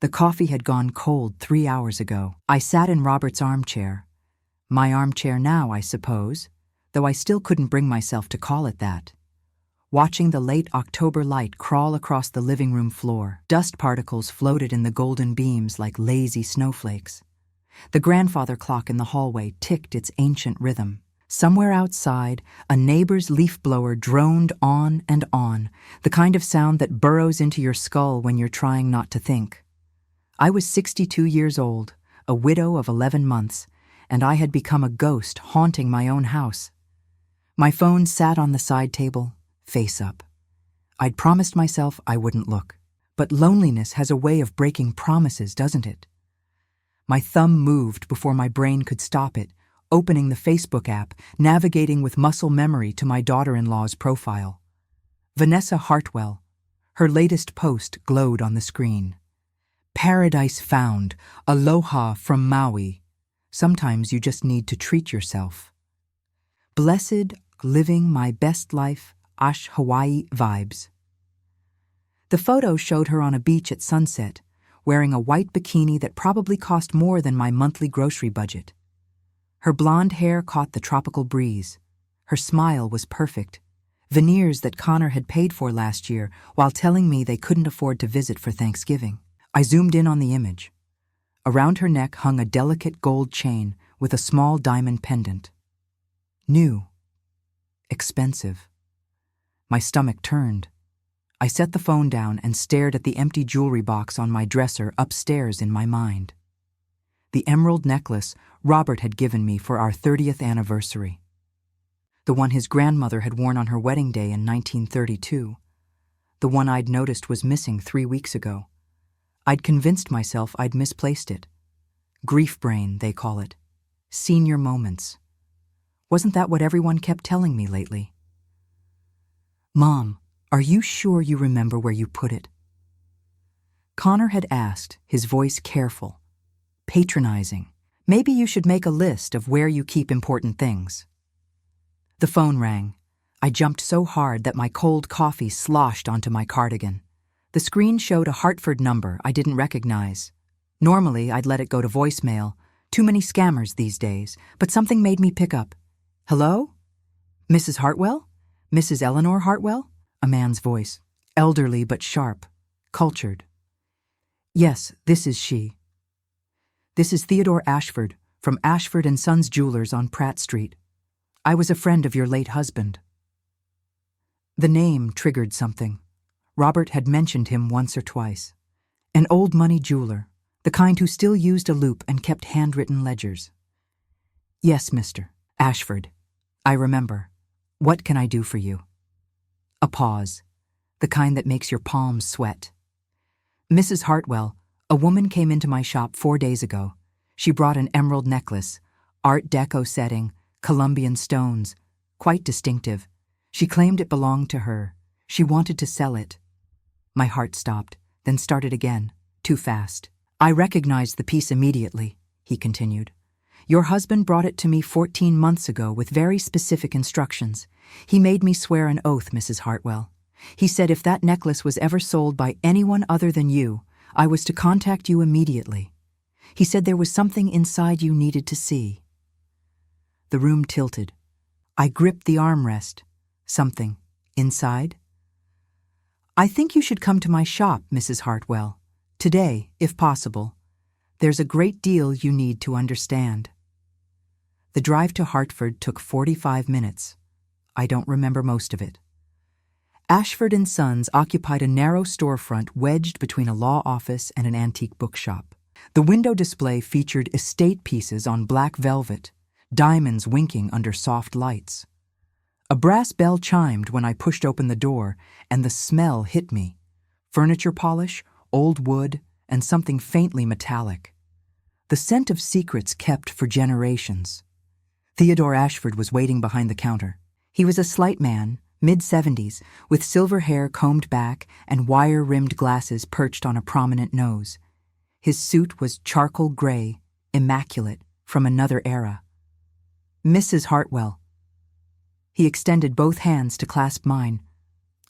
The coffee had gone cold 3 hours ago. I sat in Robert's armchair. My armchair now, I suppose, though I still couldn't bring myself to call it that. Watching the late October light crawl across the living room floor, dust particles floated in the golden beams like lazy snowflakes. The grandfather clock in the hallway ticked its ancient rhythm. Somewhere outside, a neighbor's leaf blower droned on and on, the kind of sound that burrows into your skull when you're trying not to think. I was 62 years old, a widow of 11 months, and I had become a ghost haunting my own house. My phone sat on the side table, face up. I'd promised myself I wouldn't look, but loneliness has a way of breaking promises, doesn't it? My thumb moved before my brain could stop it, opening the Facebook app, navigating with muscle memory to my daughter-in-law's profile. Vanessa Hartwell. Her latest post glowed on the screen. Paradise found. Aloha from Maui. Sometimes you just need to treat yourself. Blessed, living my best life, Ash Hawaii vibes. The photo showed her on a beach at sunset, wearing a white bikini that probably cost more than my monthly grocery budget. Her blonde hair caught the tropical breeze. Her smile was perfect, veneers that Connor had paid for last year while telling me they couldn't afford to visit for Thanksgiving. I zoomed in on the image. Around her neck hung a delicate gold chain with a small diamond pendant. New. Expensive. My stomach turned. I set the phone down and stared at the empty jewelry box on my dresser upstairs in my mind. The emerald necklace Robert had given me for our 30th anniversary. The one his grandmother had worn on her wedding day in 1932. The one I'd noticed was missing 3 weeks ago. I'd convinced myself I'd misplaced it. Grief brain, they call it. Senior moments. Wasn't that what everyone kept telling me lately? Mom, are you sure you remember where you put it? Connor had asked, his voice careful, patronizing. Maybe you should make a list of where you keep important things. The phone rang. I jumped so hard that my cold coffee sloshed onto my cardigan. The screen showed a Hartford number I didn't recognize. Normally, I'd let it go to voicemail. Too many scammers these days, but something made me pick up. Hello? Mrs. Hartwell? Mrs. Eleanor Hartwell? A man's voice, elderly but sharp, cultured. Yes, this is she. This is Theodore Ashford, from Ashford & Sons Jewelers on Pratt Street. I was a friend of your late husband. The name triggered something. Robert had mentioned him once or twice. An old money jeweler, the kind who still used a loupe and kept handwritten ledgers. Yes, Mr. Ashford. I remember. What can I do for you? A pause, the kind that makes your palms sweat. Mrs. Hartwell, a woman came into my shop 4 days ago. She brought an emerald necklace, Art Deco setting, Colombian stones, quite distinctive. She claimed it belonged to her. She wanted to sell it. My heart stopped, then started again, too fast. I recognized the piece immediately, he continued. Your husband brought it to me 14 months ago with very specific instructions. He made me swear an oath, Mrs. Hartwell. He said if that necklace was ever sold by anyone other than you, I was to contact you immediately. He said there was something inside you needed to see. The room tilted. I gripped the armrest. Something. Inside? I think you should come to my shop, Mrs. Hartwell. Today, if possible. There's a great deal you need to understand. The drive to Hartford took 45 minutes. I don't remember most of it. Ashford & Sons occupied a narrow storefront wedged between a law office and an antique bookshop. The window display featured estate pieces on black velvet, diamonds winking under soft lights. A brass bell chimed when I pushed open the door, and the smell hit me. Furniture polish, old wood, and something faintly metallic. The scent of secrets kept for generations. Theodore Ashford was waiting behind the counter. He was a slight man, mid-70s, with silver hair combed back and wire-rimmed glasses perched on a prominent nose. His suit was charcoal gray, immaculate, from another era. Mrs. Hartwell. He extended both hands to clasp mine.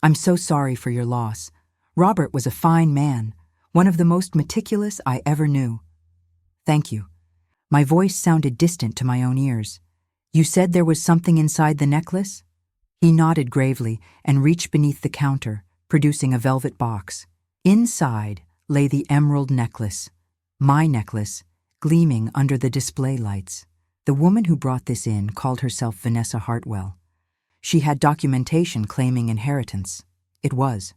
I'm so sorry for your loss. Robert was a fine man, One of the most meticulous I ever knew. Thank you. My voice sounded distant to my own ears. You said there was something inside the necklace? He nodded gravely and reached beneath the counter, producing a velvet box. Inside lay the emerald necklace, my necklace, gleaming under the display lights. The woman who brought this in called herself Vanessa Hartwell. She had documentation claiming inheritance. It was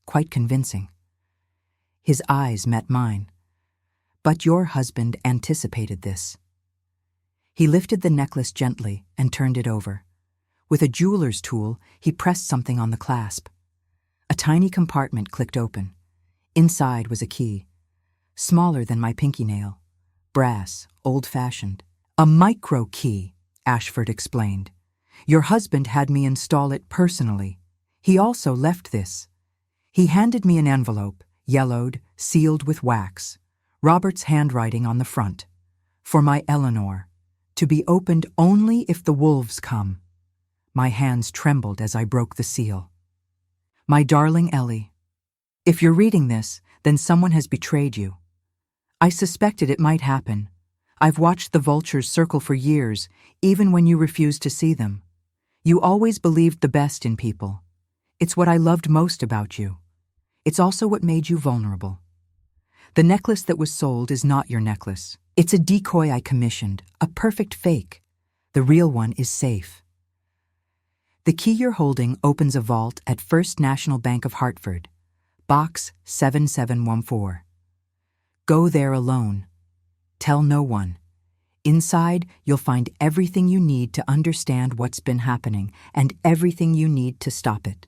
quite convincing. His eyes met mine. But your husband anticipated this. He lifted the necklace gently and turned it over. With a jeweler's tool, he pressed something on the clasp. A tiny compartment clicked open. Inside was a key, smaller than my pinky nail, brass, old-fashioned. A micro key, Ashford explained. Your husband had me install it personally. He also left this. He handed me an envelope, yellowed, sealed with wax, Robert's handwriting on the front. For my Eleanor, to be opened only if the wolves come. My hands trembled as I broke the seal. My darling Ellie, if you're reading this, then someone has betrayed you. I suspected it might happen. I've watched the vultures circle for years, even when you refused to see them. You always believed the best in people. It's what I loved most about you. It's also what made you vulnerable. The necklace that was sold is not your necklace. It's a decoy I commissioned, a perfect fake. The real one is safe. The key you're holding opens a vault at First National Bank of Hartford, Box 7714. Go there alone. Tell no one. Inside, you'll find everything you need to understand what's been happening and everything you need to stop it.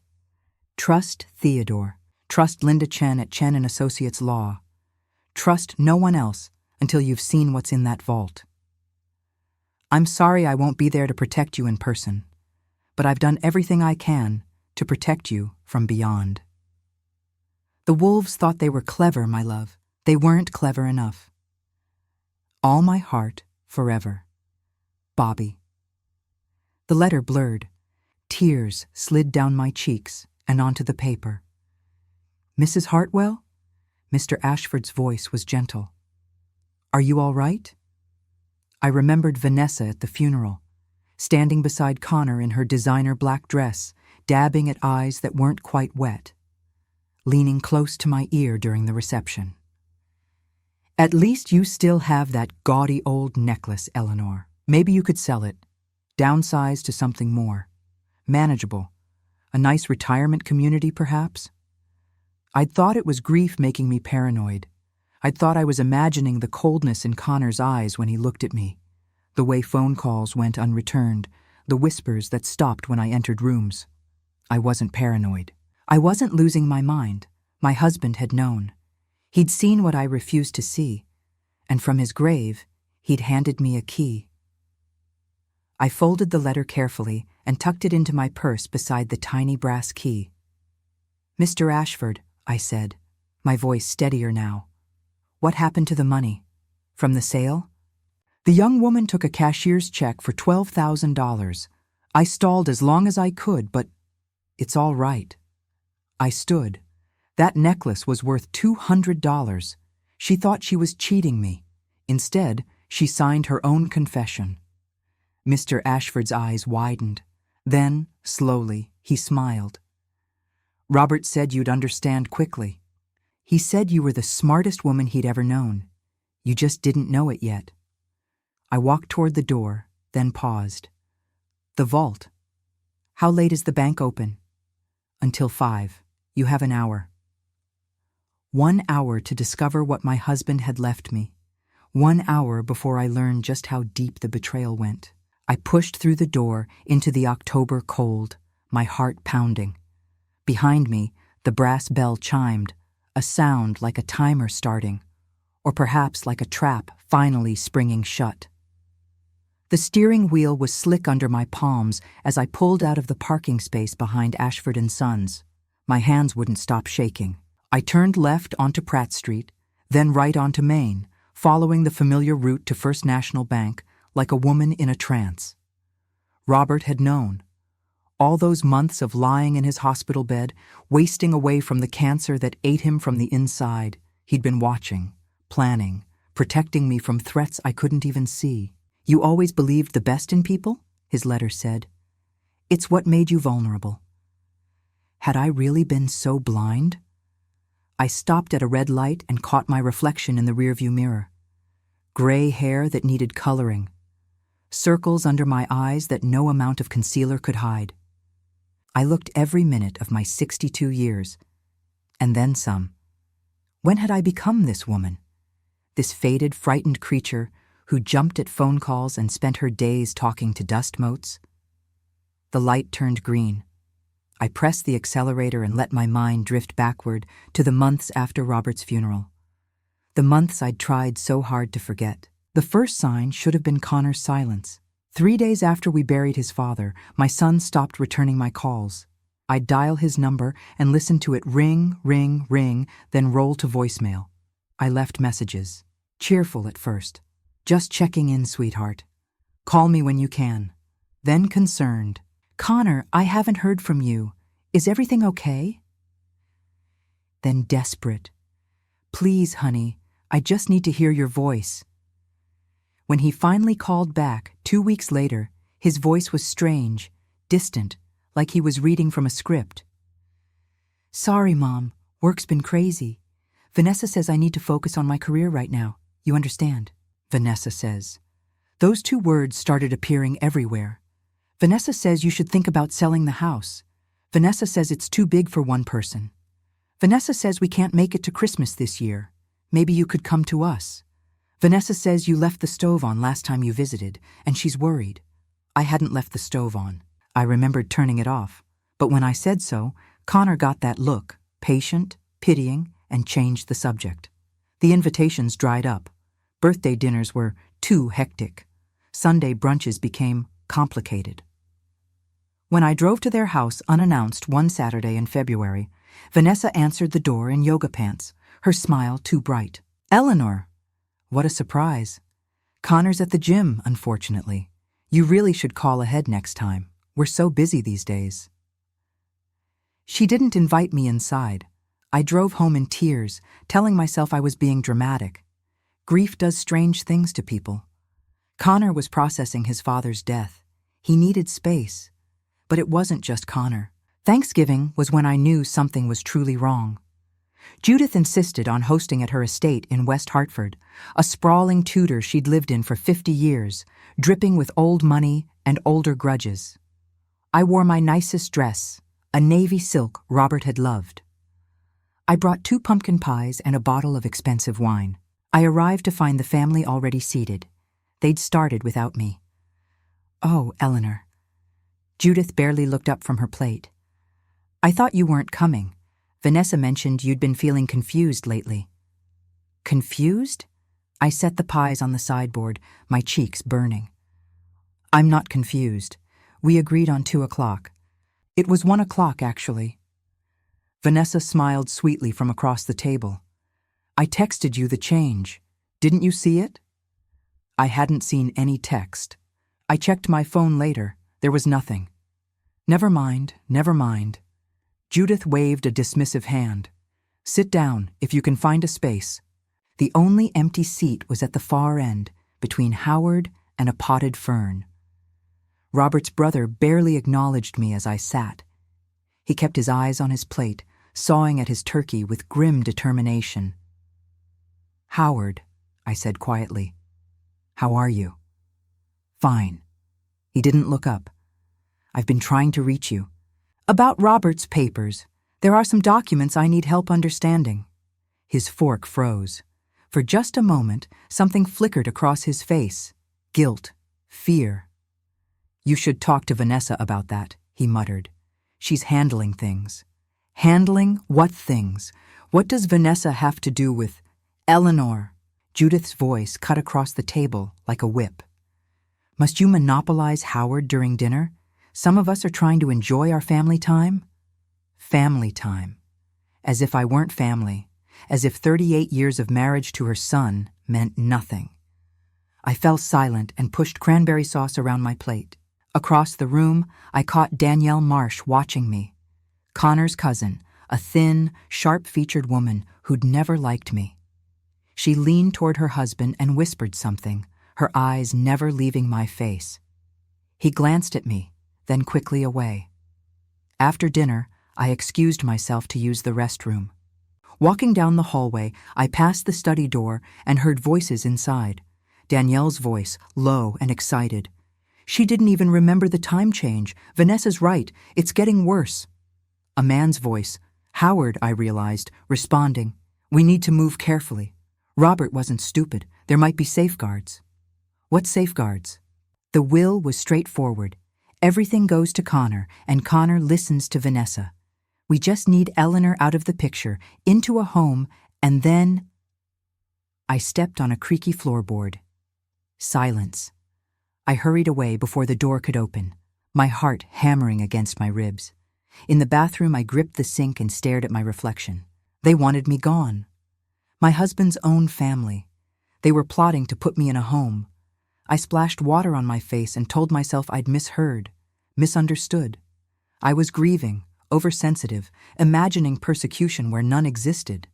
Trust Theodore. Trust Linda Chen at Chen & Associates Law. Trust no one else until you've seen what's in that vault. I'm sorry I won't be there to protect you in person, but I've done everything I can to protect you from beyond. The wolves thought they were clever, my love. They weren't clever enough. All my heart, forever. Bobby. The letter blurred. Tears slid down my cheeks and onto the paper. Mrs. Hartwell? Mr. Ashford's voice was gentle. Are you all right? I remembered Vanessa at the funeral, standing beside Connor in her designer black dress, dabbing at eyes that weren't quite wet, leaning close to my ear during the reception. At least you still have that gaudy old necklace, Eleanor. Maybe you could sell it, downsize to something more manageable, a nice retirement community perhaps. I'd thought it was grief making me paranoid. I'd thought I was imagining the coldness in Connor's eyes when he looked at me, the way phone calls went unreturned, the whispers that stopped when I entered rooms. I wasn't paranoid. I wasn't losing my mind. My husband had known. He'd seen what I refused to see, and from his grave, he'd handed me a key. I folded the letter carefully and tucked it into my purse beside the tiny brass key. Mr. Ashford, I said, my voice steadier now. What happened to the money? From the sale? The young woman took a cashier's check for $12,000. I stalled as long as I could, but it's all right. I stood. That necklace was worth $200. She thought she was cheating me. Instead, she signed her own confession. Mr. Ashford's eyes widened. Then, slowly, he smiled. Robert said you'd understand quickly. He said you were the smartest woman he'd ever known. You just didn't know it yet. I walked toward the door, then paused. The vault. How late is the bank open? Until 5. You have an hour. 1 hour to discover what my husband had left me. 1 hour before I learned just how deep the betrayal went. I pushed through the door into the October cold, my heart pounding. Behind me, the brass bell chimed, a sound like a timer starting, or perhaps like a trap finally springing shut. The steering wheel was slick under my palms as I pulled out of the parking space behind Ashford & Sons. My hands wouldn't stop shaking. I turned left onto Pratt Street, then right onto Main, following the familiar route to First National Bank like a woman in a trance. Robert had known. All those months of lying in his hospital bed, wasting away from the cancer that ate him from the inside, He'd been watching, planning, protecting me from threats I couldn't even see. You always believed the best in people? His letter said. It's what made you vulnerable. Had I really been so blind? I stopped at a red light and caught my reflection in the rearview mirror. Gray hair that needed coloring. Circles under my eyes that no amount of concealer could hide. I looked every minute of my 62 years, and then some. When had I become this woman? This faded, frightened creature who jumped at phone calls and spent her days talking to dust motes? The light turned green. I pressed the accelerator and let my mind drift backward to the months after Robert's funeral. The months I'd tried so hard to forget. The first sign should have been Connor's silence. 3 days after we buried his father, my son stopped returning my calls. I'd dial his number and listen to it ring, ring, ring, then roll to voicemail. I left messages. Cheerful at first. Just checking in, sweetheart. Call me when you can. Then concerned. Connor, I haven't heard from you. Is everything okay? Then desperate. Please, honey, I just need to hear your voice. When he finally called back, 2 weeks later, his voice was strange, distant, like he was reading from a script. Sorry, Mom. Work's been crazy. Vanessa says I need to focus on my career right now. You understand? Vanessa says. Those 2 words started appearing everywhere. Vanessa says you should think about selling the house. Vanessa says it's too big for one person. Vanessa says we can't make it to Christmas this year. Maybe you could come to us. Vanessa says you left the stove on last time you visited, and she's worried. I hadn't left the stove on. I remembered turning it off. But when I said so, Connor got that look, patient, pitying, and changed the subject. The invitations dried up. Birthday dinners were too hectic. Sunday brunches became complicated. When I drove to their house unannounced one Saturday in February, Vanessa answered the door in yoga pants, her smile too bright. Eleanor! What a surprise. Connor's at the gym, unfortunately. You really should call ahead next time. We're so busy these days. She didn't invite me inside. I drove home in tears, telling myself I was being dramatic. Grief does strange things to people. Connor was processing his father's death. He needed space. But it wasn't just Connor. Thanksgiving was when I knew something was truly wrong. Judith insisted on hosting at her estate in West Hartford, a sprawling Tudor she'd lived in for 50 years, dripping with old money and older grudges. I wore my nicest dress, a navy silk Robert had loved. I brought 2 pumpkin pies and a bottle of expensive wine. I arrived to find the family already seated. They'd started without me. Oh, Eleanor. Judith barely looked up from her plate. I thought you weren't coming. Vanessa mentioned you'd been feeling confused lately. Confused? I set the pies on the sideboard, my cheeks burning. I'm not confused. We agreed on 2 o'clock. It was 1 o'clock, actually. Vanessa smiled sweetly from across the table. I texted you the change. Didn't you see it? I hadn't seen any text. I checked my phone later. There was nothing. Never mind, never mind. Judith waved a dismissive hand. Sit down, if you can find a space. The only empty seat was at the far end, between Howard and a potted fern. Robert's brother barely acknowledged me as I sat. He kept his eyes on his plate, sawing at his turkey with grim determination. Howard, I said quietly. How are you? Fine. He didn't look up. I've been trying to reach you. About Robert's papers. There are some documents I need help understanding. His fork froze. For just a moment, something flickered across his face. Guilt. Fear. You should talk to Vanessa about that, he muttered. She's handling things. Handling what things? What does Vanessa have to do with... Eleanor. Judith's voice cut across the table like a whip. Must you monopolize Howard during dinner? Some of us are trying to enjoy our family time. Family time. As if I weren't family. As if 38 years of marriage to her son meant nothing. I fell silent and pushed cranberry sauce around my plate. Across the room, I caught Danielle Marsh watching me. Connor's cousin, a thin, sharp-featured woman who'd never liked me. She leaned toward her husband and whispered something, her eyes never leaving my face. He glanced at me, then quickly away. After dinner, I excused myself to use the restroom. Walking down the hallway, I passed the study door and heard voices inside. Danielle's voice, low and excited. She didn't even remember the time change. Vanessa's right, it's getting worse. A man's voice, Howard, I realized, responding. We need to move carefully. Robert wasn't stupid. There might be safeguards. What safeguards? The will was straightforward. Everything goes to Connor, and Connor listens to Vanessa. We just need Eleanor out of the picture, into a home, and then... I stepped on a creaky floorboard. Silence. I hurried away before the door could open, my heart hammering against my ribs. In the bathroom, I gripped the sink and stared at my reflection. They wanted me gone. My husband's own family. They were plotting to put me in a home. I splashed water on my face and told myself I'd misheard, misunderstood. I was grieving, oversensitive, imagining persecution where none existed.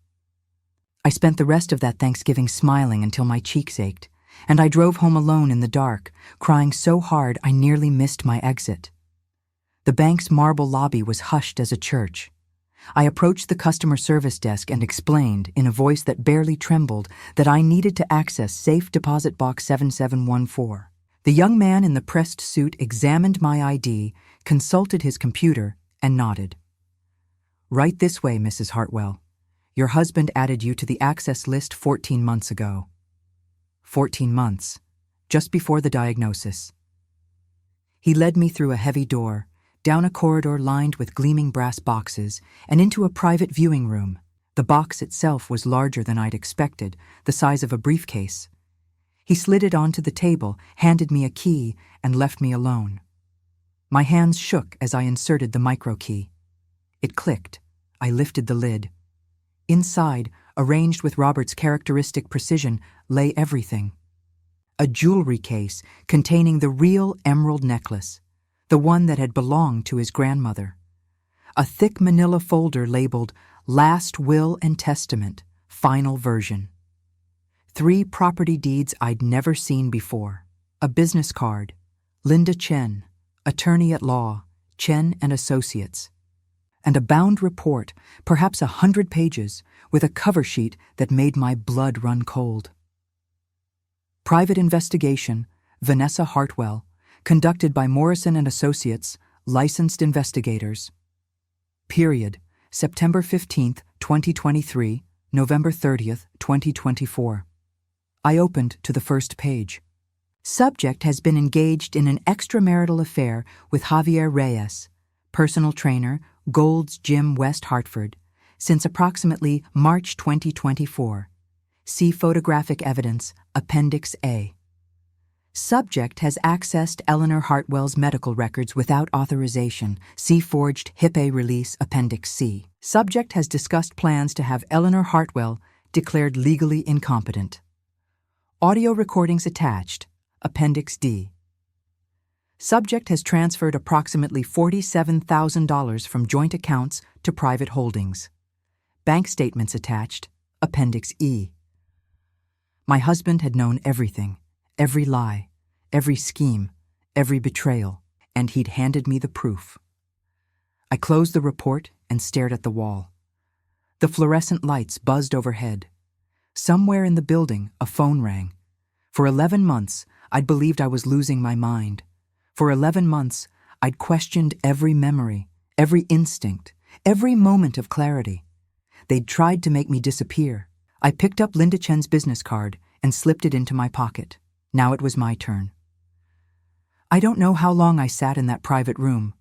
I spent the rest of that Thanksgiving smiling until my cheeks ached, and I drove home alone in the dark, crying so hard I nearly missed my exit. The bank's marble lobby was hushed as a church. I approached the customer service desk and explained, in a voice that barely trembled, that I needed to access safe deposit box 7714. The young man in the pressed suit examined my ID, consulted his computer, and nodded. Right this way, Mrs. Hartwell. Your husband added you to the access list 14 months ago. 14 months, just before the diagnosis. He led me through a heavy door, down a corridor lined with gleaming brass boxes, and into a private viewing room. The box itself was larger than I'd expected, the size of a briefcase. He slid it onto the table, handed me a key, and left me alone. My hands shook as I inserted the micro key. It clicked. I lifted the lid. Inside, arranged with Robert's characteristic precision, lay everything. A jewelry case containing the real emerald necklace, the one that had belonged to his grandmother. A thick manila folder labeled Last Will and Testament, Final Version. 3 property deeds I'd never seen before. A business card. Linda Chen, attorney at law, Chen and Associates. And a bound report, perhaps 100 pages, with a cover sheet that made my blood run cold. Private investigation, Vanessa Hartwell, conducted by Morrison and Associates, licensed investigators. Period. September 15th, 2023, November 30th, 2024. I opened to the first page. Subject has been engaged in an extramarital affair with Javier Reyes, personal trainer, Gold's Gym, West Hartford, since approximately March 2024. See photographic evidence, Appendix A. Subject has accessed Eleanor Hartwell's medical records without authorization. See forged HIPAA release, Appendix C. Subject has discussed plans to have Eleanor Hartwell declared legally incompetent. Audio recordings attached, Appendix D. Subject has transferred approximately $47,000 from joint accounts to private holdings. Bank statements attached, Appendix E. My husband had known everything, every lie, every scheme, every betrayal, and he'd handed me the proof. I closed the report and stared at the wall. The fluorescent lights buzzed overhead. Somewhere in the building, a phone rang. For 11 months, I'd believed I was losing my mind. For 11 months, I'd questioned every memory, every instinct, every moment of clarity. They'd tried to make me disappear. I picked up Linda Chen's business card and slipped it into my pocket. Now it was my turn. I don't know how long I sat in that private room.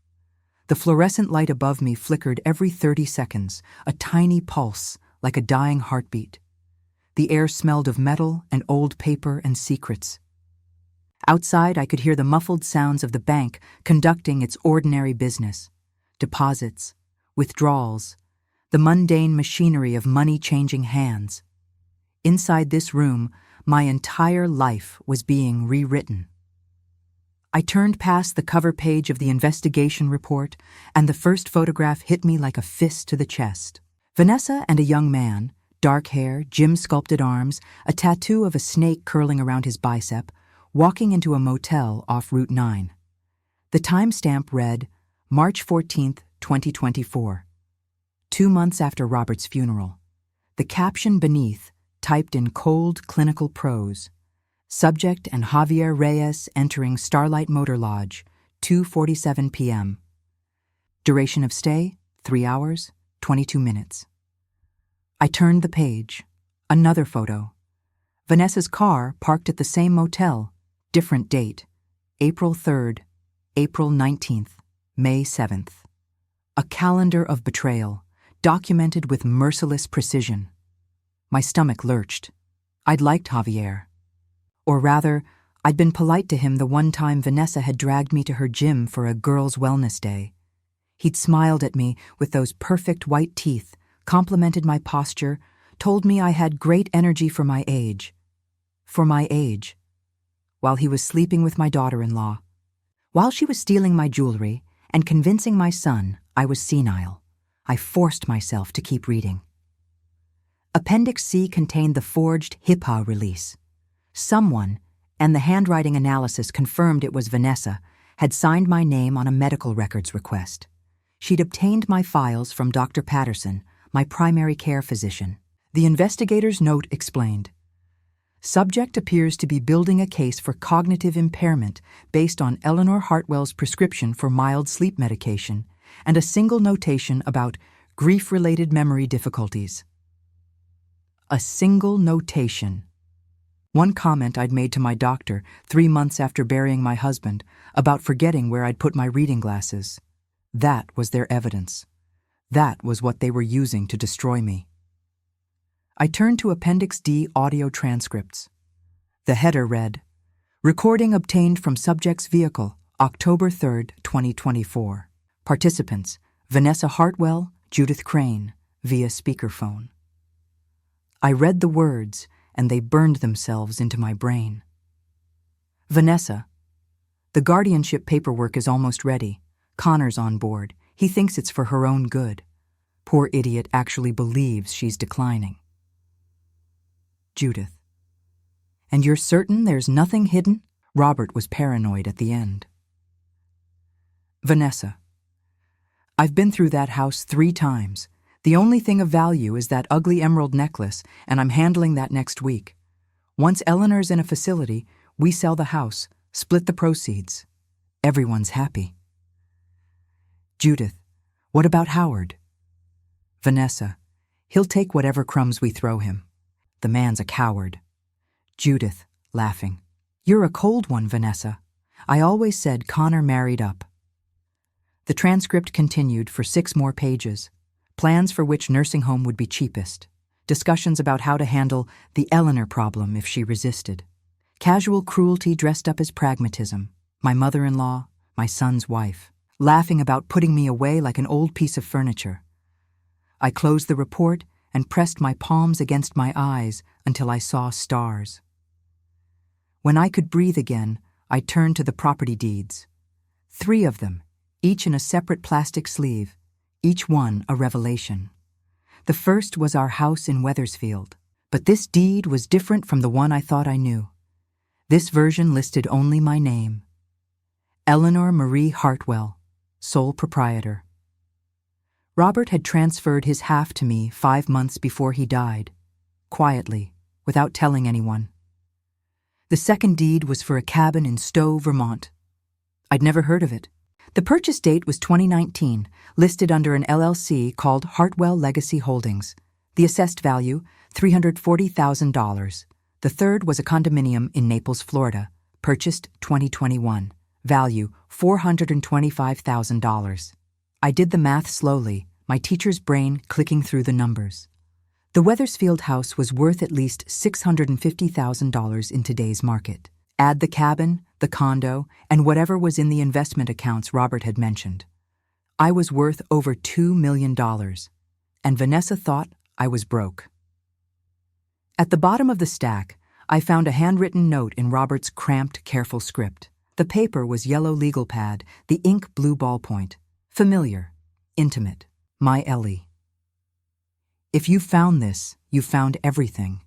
The fluorescent light above me flickered every 30 seconds, a tiny pulse, like a dying heartbeat. The air smelled of metal and old paper and secrets. Outside, I could hear the muffled sounds of the bank conducting its ordinary business. Deposits, withdrawals, the mundane machinery of money-changing hands. Inside this room, my entire life was being rewritten. I turned past the cover page of the investigation report, and the first photograph hit me like a fist to the chest. Vanessa and a young man, dark hair, gym-sculpted arms, a tattoo of a snake curling around his bicep, walking into a motel off Route 9. The timestamp read March 14th, 2024. 2 months after Robert's funeral. The caption beneath, typed in cold, clinical prose, Subject and Javier Reyes entering Starlight Motor Lodge, 2:47 p.m. Duration of stay, 3 hours, 22 minutes. I turned the page. Another photo. Vanessa's car parked at the same motel, different date, April 3rd, April 19th, May 7th. A calendar of betrayal, documented with merciless precision. My stomach lurched. I'd liked Javier. Or rather, I'd been polite to him the one time Vanessa had dragged me to her gym for a girls' wellness day. He'd smiled at me with those perfect white teeth, complimented my posture, told me I had great energy for my age. For my age. While he was sleeping with my daughter-in-law. While she was stealing my jewelry and convincing my son I was senile, I forced myself to keep reading. Appendix C contained the forged HIPAA release. Someone, and the handwriting analysis confirmed it was Vanessa, had signed my name on a medical records request. She'd obtained my files from Dr. Patterson, my primary care physician. The investigator's note explained. Subject appears to be building a case for cognitive impairment based on Eleanor Hartwell's prescription for mild sleep medication and a single notation about grief-related memory difficulties. A single notation. One comment I'd made to my doctor 3 months after burying my husband about forgetting where I'd put my reading glasses. That was their evidence. That was what they were using to destroy me. I turned to Appendix D audio transcripts. The header read, Recording obtained from subject's vehicle, October 3rd, 2024. Participants, Vanessa Hartwell, Judith Crane, via speakerphone. I read the words, and they burned themselves into my brain. Vanessa. The guardianship paperwork is almost ready. Connor's on board. He thinks it's for her own good. Poor idiot actually believes she's declining. Judith. And you're certain there's nothing hidden? Robert was paranoid at the end. Vanessa. I've been through that house 3 times. The only thing of value is that ugly emerald necklace, and I'm handling that next week. Once Eleanor's in a facility, we sell the house, split the proceeds. Everyone's happy. Judith, what about Howard? Vanessa, he'll take whatever crumbs we throw him. The man's a coward. Judith, laughing. You're a cold one, Vanessa. I always said Connor married up. The transcript continued for 6 more pages. Plans for which nursing home would be cheapest. Discussions about how to handle the Eleanor problem if she resisted. Casual cruelty dressed up as pragmatism. My mother-in-law, my son's wife. Laughing about putting me away like an old piece of furniture. I closed the report and pressed my palms against my eyes until I saw stars. When I could breathe again, I turned to the property deeds. 3 of them, each in a separate plastic sleeve, each one a revelation. The first was our house in Wethersfield, but this deed was different from the one I thought I knew. This version listed only my name. Eleanor Marie Hartwell, sole proprietor. Robert had transferred his half to me 5 months before he died, quietly, without telling anyone. The second deed was for a cabin in Stowe, Vermont. I'd never heard of it. The purchase date was 2019, listed under an LLC called Hartwell Legacy Holdings. The assessed value, $340,000. The third was a condominium in Naples, Florida, purchased 2021. Value, $425,000. I did the math slowly, my teacher's brain clicking through the numbers. The Wethersfield house was worth at least $650,000 in today's market. Add the cabin, the condo, and whatever was in the investment accounts Robert had mentioned. I was worth over $2 million, and Vanessa thought I was broke. At the bottom of the stack, I found a handwritten note in Robert's cramped, careful script. The paper was yellow legal pad, the ink blue ballpoint. Familiar, intimate, my Ellie. If you found this, you found everything.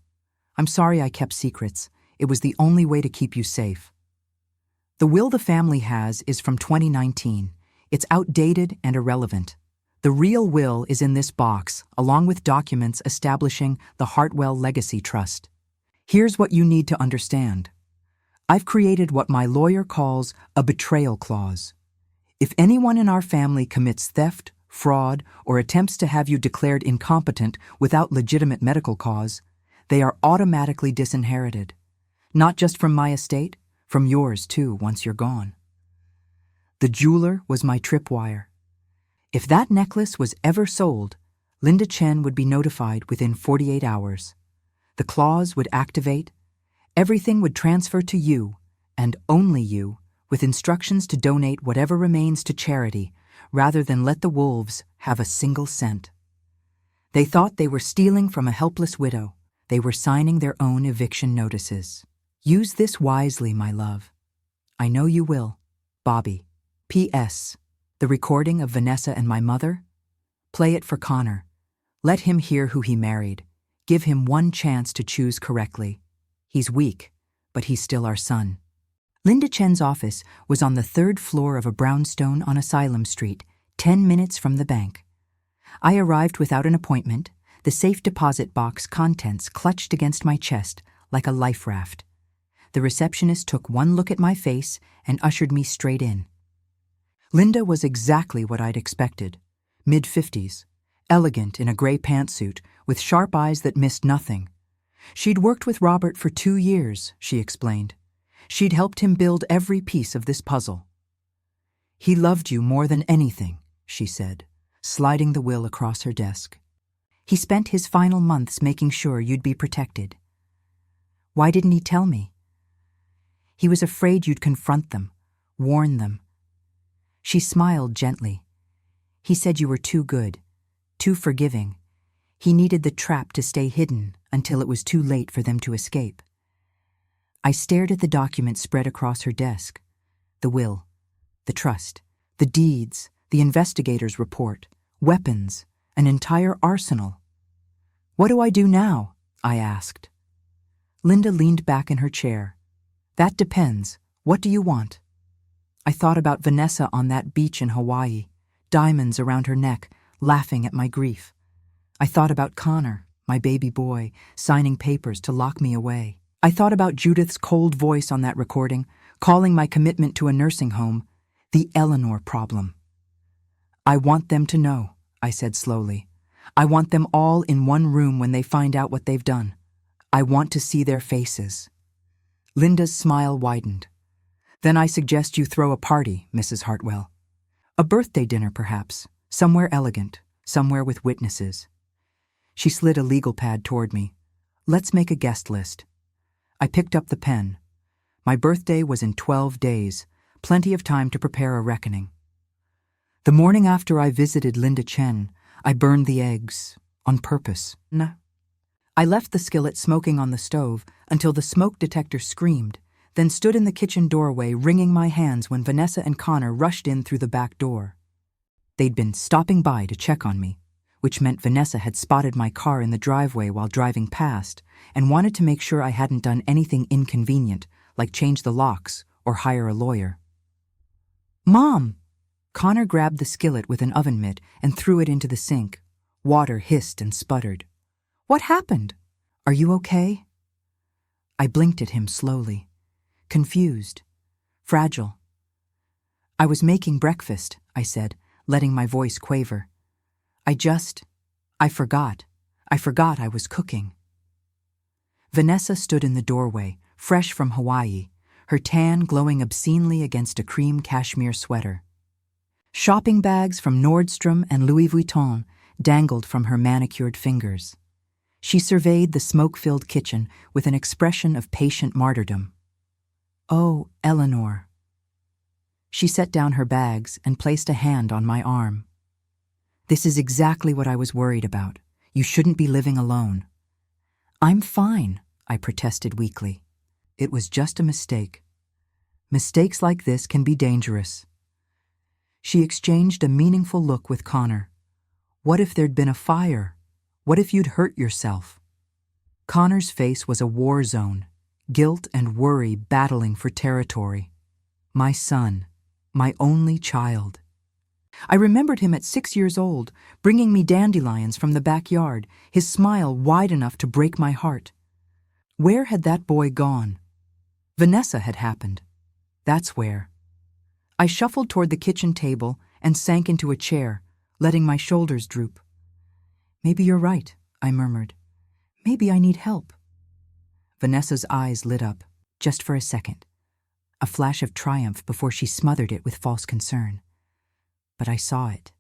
I'm sorry I kept secrets. It was the only way to keep you safe. The will the family has is from 2019. It's outdated and irrelevant. The real will is in this box, along with documents establishing the Hartwell Legacy Trust. Here's what you need to understand. I've created what my lawyer calls a betrayal clause. If anyone in our family commits theft, fraud, or attempts to have you declared incompetent without legitimate medical cause, they are automatically disinherited. Not just from my estate, from yours too once you're gone. The jeweler was my tripwire. If that necklace was ever sold, Linda Chen would be notified within 48 hours. The clause would activate. Everything would transfer to you, and only you, with instructions to donate whatever remains to charity, rather than let the wolves have a single cent. They thought they were stealing from a helpless widow. They were signing their own eviction notices. Use this wisely, my love. I know you will. Bobby. P.S. The recording of Vanessa and my mother? Play it for Connor. Let him hear who he married. Give him one chance to choose correctly. He's weak, but he's still our son. Linda Chen's office was on the 3rd floor of a brownstone on Asylum Street, 10 minutes from the bank. I arrived without an appointment, the safe deposit box contents clutched against my chest like a life raft. The receptionist took one look at my face and ushered me straight in. Linda was exactly what I'd expected. Mid-50s, elegant in a gray pantsuit, with sharp eyes that missed nothing. She'd worked with Robert for 2 years, she explained. She'd helped him build every piece of this puzzle. He loved you more than anything, she said, sliding the will across her desk. He spent his final months making sure you'd be protected. Why didn't he tell me? He was afraid you'd confront them, warn them. She smiled gently. He said you were too good, too forgiving. He needed the trap to stay hidden until it was too late for them to escape. I stared at the document spread across her desk. The will, the trust, the deeds, the investigator's report, weapons, an entire arsenal. What do I do now? I asked. Linda leaned back in her chair. That depends. What do you want? I thought about Vanessa on that beach in Hawaii, diamonds around her neck, laughing at my grief. I thought about Connor, my baby boy, signing papers to lock me away. I thought about Judith's cold voice on that recording, calling my commitment to a nursing home the Eleanor problem. I want them to know, I said slowly. I want them all in one room when they find out what they've done. I want to see their faces. Linda's smile widened. Then I suggest you throw a party, Mrs. Hartwell. A birthday dinner, perhaps, somewhere elegant, somewhere with witnesses. She slid a legal pad toward me. Let's make a guest list. I picked up the pen. My birthday was in 12 days, plenty of time to prepare a reckoning. The morning after I visited Linda Chen, I burned the eggs, on purpose. I left the skillet smoking on the stove until the smoke detector screamed, then stood in the kitchen doorway wringing my hands when Vanessa and Connor rushed in through the back door. They'd been stopping by to check on me, which meant Vanessa had spotted my car in the driveway while driving past and wanted to make sure I hadn't done anything inconvenient, like change the locks or hire a lawyer. Mom! Connor grabbed the skillet with an oven mitt and threw it into the sink. Water hissed and sputtered. What happened? Are you okay? I blinked at him slowly, confused, fragile. I was making breakfast, I said, letting my voice quaver. I forgot. I forgot I was cooking. Vanessa stood in the doorway, fresh from Hawaii, her tan glowing obscenely against a cream cashmere sweater. Shopping bags from Nordstrom and Louis Vuitton dangled from her manicured fingers. She surveyed the smoke-filled kitchen with an expression of patient martyrdom. Oh, Eleanor. She set down her bags and placed a hand on my arm. This is exactly what I was worried about. You shouldn't be living alone. I'm fine, I protested weakly. It was just a mistake. Mistakes like this can be dangerous. She exchanged a meaningful look with Connor. What if there'd been a fire? What if you'd hurt yourself? Connor's face was a war zone, guilt and worry battling for territory. My son, my only child. I remembered him at 6 years old, bringing me dandelions from the backyard, his smile wide enough to break my heart. Where had that boy gone? Vanessa had happened. That's where. I shuffled toward the kitchen table and sank into a chair, letting my shoulders droop. Maybe you're right, I murmured. Maybe I need help. Vanessa's eyes lit up, just for a second. A flash of triumph before she smothered it with false concern. But I saw it.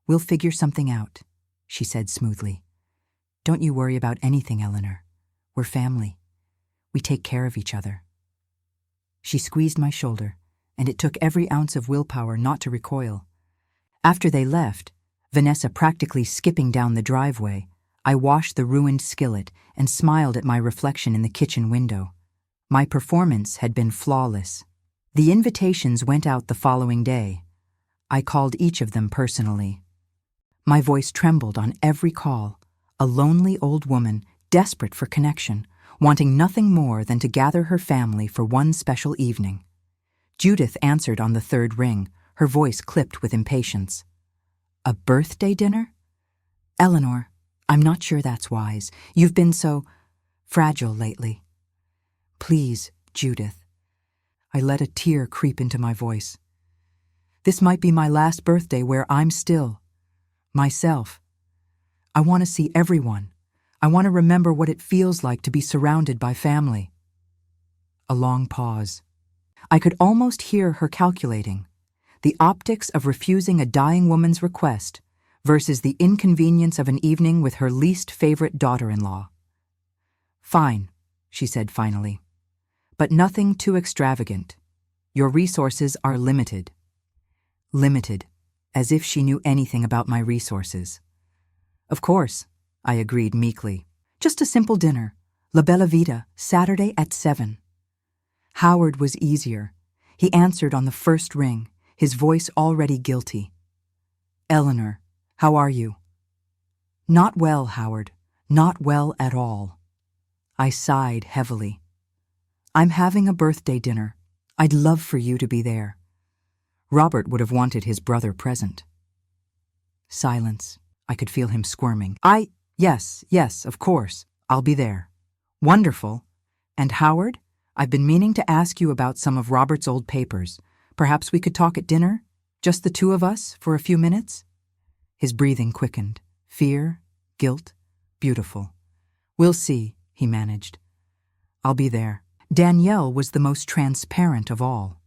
We'll figure something out, she said smoothly. Don't you worry about anything, Eleanor. We're family. We take care of each other. She squeezed my shoulder, and it took every ounce of willpower not to recoil. After they left, Vanessa practically skipping down the driveway, I washed the ruined skillet and smiled at my reflection in the kitchen window. My performance had been flawless. The invitations went out the following day. I called each of them personally. My voice trembled on every call, a lonely old woman desperate for connection, wanting nothing more than to gather her family for one special evening. Judith answered on the third ring, her voice clipped with impatience. A birthday dinner? Eleanor, I'm not sure that's wise. You've been so fragile lately. Please, Judith. I let a tear creep into my voice. This might be my last birthday where I'm still myself. I want to see everyone. I want to remember what it feels like to be surrounded by family. A long pause. I could almost hear her calculating. The optics of refusing a dying woman's request versus the inconvenience of an evening with her least favorite daughter-in-law. Fine, she said finally. But nothing too extravagant. Your resources are limited. Limited, as if she knew anything about my resources. Of course, I agreed meekly. Just a simple dinner. La Bella Vita, Saturday at 7. Howard was easier. He answered on the first ring, his voice already guilty. Eleanor, how are you? Not well, Howard. Not well at all. I sighed heavily. I'm having a birthday dinner. I'd love for you to be there. Robert would have wanted his brother present. Silence. I could feel him squirming. Yes, of course. I'll be there. Wonderful. And Howard, I've been meaning to ask you about some of Robert's old papers. Perhaps we could talk at dinner? Just the two of us for a few minutes? His breathing quickened. Fear, guilt, beautiful. We'll see, he managed. I'll be there. Danielle was the most transparent of all.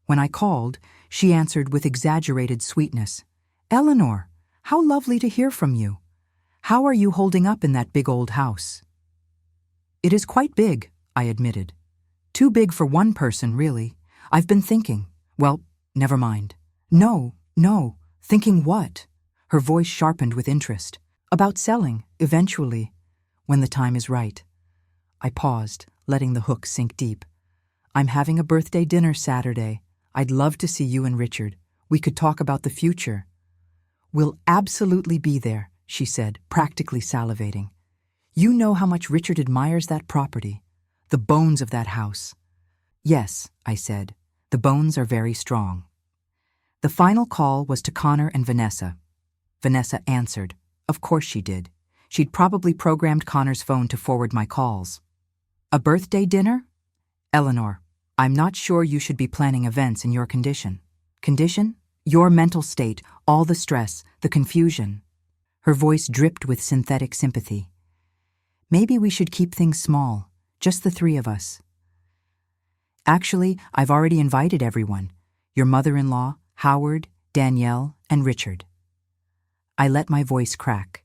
When I called, she answered with exaggerated sweetness. Eleanor, how lovely to hear from you. How are you holding up in that big old house? It is quite big, I admitted. Too big for one person, really. I've been thinking. Well, never mind. No. Thinking what? Her voice sharpened with interest. About selling, eventually, when the time is right. I paused, letting the hook sink deep. I'm having a birthday dinner Saturday. I'd love to see you and Richard. We could talk about the future. We'll absolutely be there, she said, practically salivating. You know how much Richard admires that property, the bones of that house. Yes, I said, the bones are very strong. The final call was to Connor and Vanessa. Vanessa answered. Of course she did. She'd probably programmed Connor's phone to forward my calls. A birthday dinner? Eleanor, I'm not sure you should be planning events in your condition. Condition? Your mental state, all the stress, the confusion. Her voice dripped with synthetic sympathy. Maybe we should keep things small, just the three of us. Actually, I've already invited everyone. Your mother-in-law, Howard, Danielle, and Richard. I let my voice crack.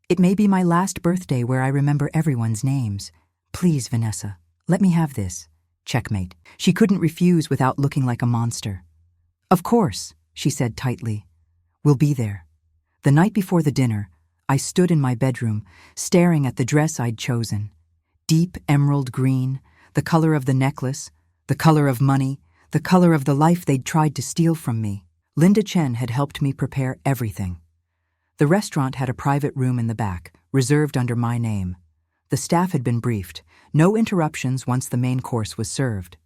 It may be my last birthday where I remember everyone's names. Please, Vanessa, let me have this. Checkmate. She couldn't refuse without looking like a monster. Of course, she said tightly. We'll be there. The night before the dinner, I stood in my bedroom, staring at the dress I'd chosen. Deep emerald green, the color of the necklace, the color of money, the color of the life they'd tried to steal from me. Linda Chen had helped me prepare everything. The restaurant had a private room in the back, reserved under my name. The staff had been briefed. No interruptions once the main course was served.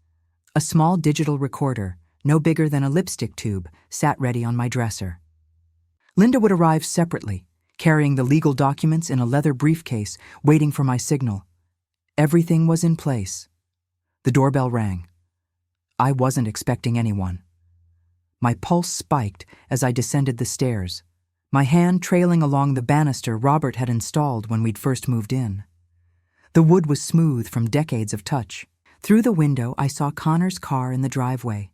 A small digital recorder, no bigger than a lipstick tube, sat ready on my dresser. Linda would arrive separately, carrying the legal documents in a leather briefcase, waiting for my signal. Everything was in place. The doorbell rang. I wasn't expecting anyone. My pulse spiked as I descended the stairs, my hand trailing along the banister Robert had installed when we'd first moved in. The wood was smooth from decades of touch. Through the window, I saw Connor's car in the driveway,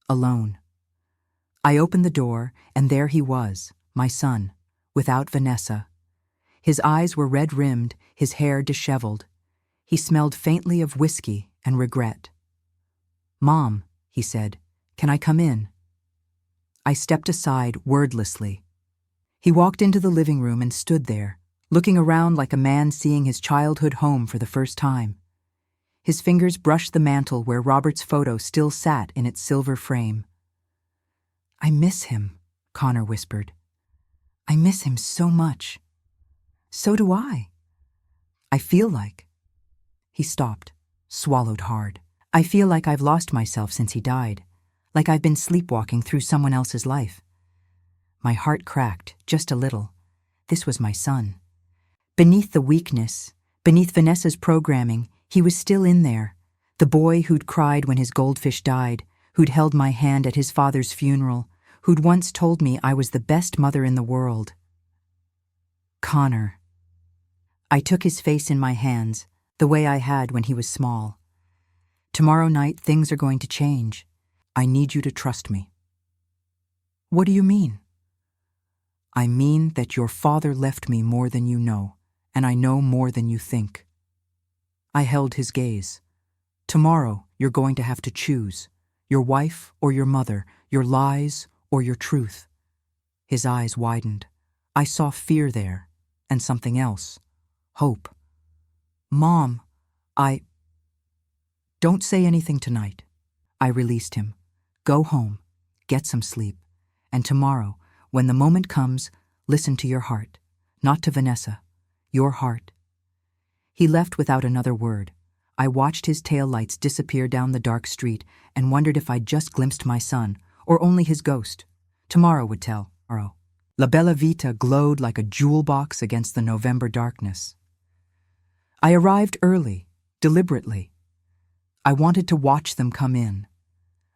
alone. I opened the door, and there he was, my son, without Vanessa. His eyes were red-rimmed, his hair disheveled. He smelled faintly of whiskey and regret. "Mom," he said, "can I come in?" I stepped aside wordlessly. He walked into the living room and stood there, looking around like a man seeing his childhood home for the first time. His fingers brushed the mantel where Robert's photo still sat in its silver frame. "I miss him," Connor whispered. "I miss him so much." "So do I. I feel like—" He stopped, swallowed hard. "I feel like I've lost myself since he died, like I've been sleepwalking through someone else's life." My heart cracked, just a little. This was my son. Beneath the weakness, beneath Vanessa's programming, he was still in there. The boy who'd cried when his goldfish died, who'd held my hand at his father's funeral, who'd once told me I was the best mother in the world. Connor. I took his face in my hands, the way I had when he was small. "Tomorrow night, things are going to change. I need you to trust me." "What do you mean?" "I mean that your father left me more than you know, and I know more than you think." I held his gaze. "Tomorrow, you're going to have to choose. Your wife or your mother, your lies or your truth." His eyes widened. I saw fear there, and something else. Hope. "Mom, Don't say anything tonight." I released him. "Go home, get some sleep, and tomorrow, when the moment comes, listen to your heart, not to Vanessa, your heart." He left without another word. I watched his taillights disappear down the dark street and wondered if I'd just glimpsed my son, or only his ghost. Tomorrow would tell. La Bella Vita glowed like a jewel box against the November darkness. I arrived early, deliberately. I wanted to watch them come in.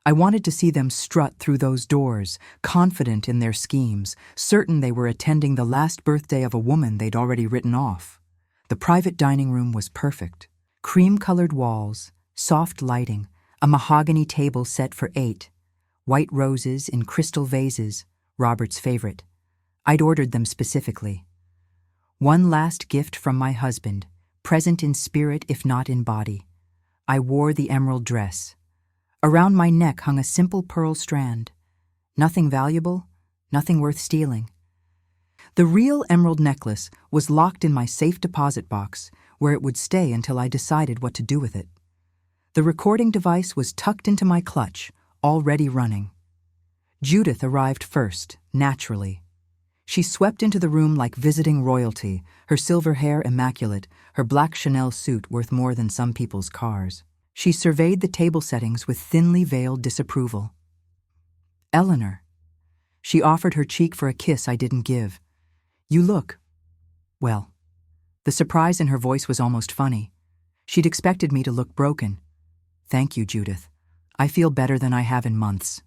I wanted to see them strut through those doors, confident in their schemes, certain they were attending the last birthday of a woman they'd already written off. The private dining room was perfect. Cream-colored walls, soft lighting, a mahogany table set for 8, white roses in crystal vases, Robert's favorite. I'd ordered them specifically. One last gift from my husband, present in spirit if not in body. I wore the emerald dress. Around my neck hung a simple pearl strand. Nothing valuable, nothing worth stealing. The real emerald necklace was locked in my safe deposit box, where it would stay until I decided what to do with it. The recording device was tucked into my clutch, already running. Judith arrived first, naturally. She swept into the room like visiting royalty, her silver hair immaculate, her black Chanel suit worth more than some people's cars. She surveyed the table settings with thinly veiled disapproval. "Eleanor." She offered her cheek for a kiss I didn't give. "You look, well." The surprise in her voice was almost funny. She'd expected me to look broken. "Thank you, Judith. I feel better than I have in months."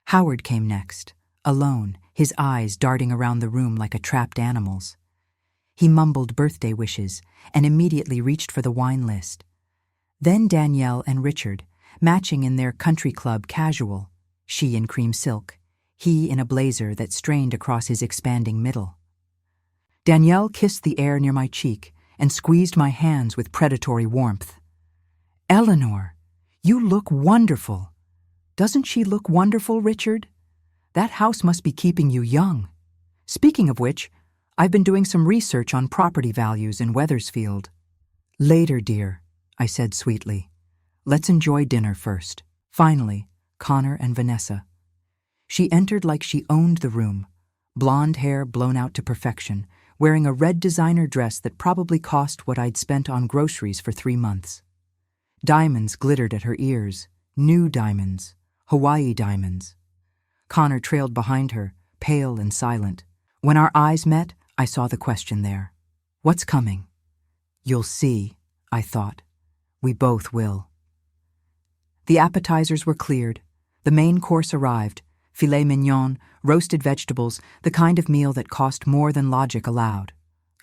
Howard came next, alone, his eyes darting around the room like a trapped animal's. He mumbled birthday wishes and immediately reached for the wine list. Then Danielle and Richard, matching in their country club casual, she in cream silk, he in a blazer that strained across his expanding middle. Danielle kissed the air near my cheek and squeezed my hands with predatory warmth. "Eleanor, you look wonderful." "Doesn't she look wonderful, Richard? That house must be keeping you young. Speaking of which, I've been doing some research on property values in Wethersfield." "Later, dear," I said sweetly. "Let's enjoy dinner first." Finally, Connor and Vanessa. She entered like she owned the room, blonde hair blown out to perfection, wearing a red designer dress that probably cost what I'd spent on groceries for 3 months. Diamonds glittered at her ears, new diamonds, Hawaii diamonds. Connor trailed behind her, pale and silent. When our eyes met, I saw the question there. What's coming? You'll see, I thought. We both will. The appetizers were cleared. The main course arrived, filet mignon, roasted vegetables, the kind of meal that cost more than logic allowed.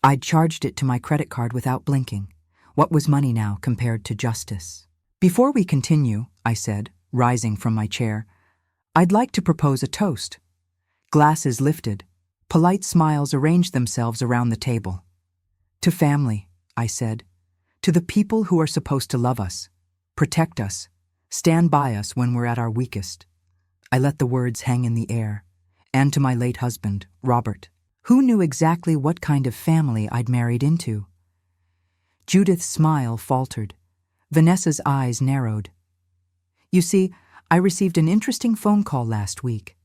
I'd charged it to my credit card without blinking. What was money now compared to justice? Before we continue, I said, rising from my chair, I'd like to propose a toast. Glasses lifted. Polite smiles arranged themselves around the table. To family, I said. To the people who are supposed to love us, protect us, stand by us when we're at our weakest. I let the words hang in the air. And to my late husband, Robert. Who knew exactly what kind of family I'd married into? Judith's smile faltered. Vanessa's eyes narrowed. You see, I received an interesting phone call last week.